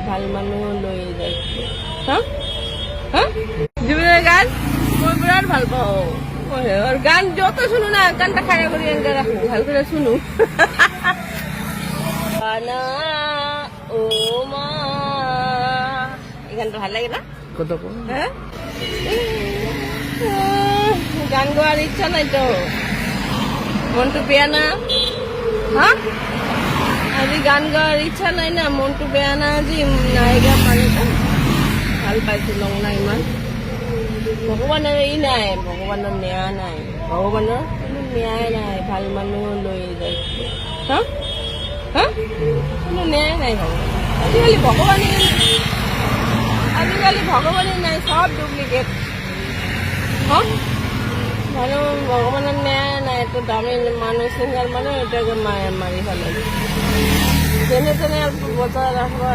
ভাল মানুহ লৈ যায় হা হা জুবিনৰ গান মই বিৰাট ভাল পাওঁ ওর গান যত শুনো না গানটা খাড়া করে এনকে রাখো ভালো করে শুনো না ও মা এই গানটা ভালো লাগে না কত হ্যাঁ গান গাওয়ার ইচ্ছা নাই তো মনটু বেয়া না হ্যাঁ আজি গান গাওয়ার ইচ্ছা নাই না মনটু বেয়া না আজি নায়িকা মানুহটা ভাল পাইছিলো না ইমান ভগৱানৰ ই নাই ভগৱানৰ ন্যায় নাই ভগৱানৰ কোনো ন্যায় নাই ভাল মানুহ লৈ যায় হা হা কোনো ন্যায় নাই ভগৱান আজিকালি ভগৱানে নাই সব ডুপ্লিকেট হা ভালো ভগৱানৰ ন্যায় নাই তো দামি মানুহ সিঙ্গাল মানুহ এটাকে মাৰি ফেলে যেনে তেনে বচাই ৰাখবা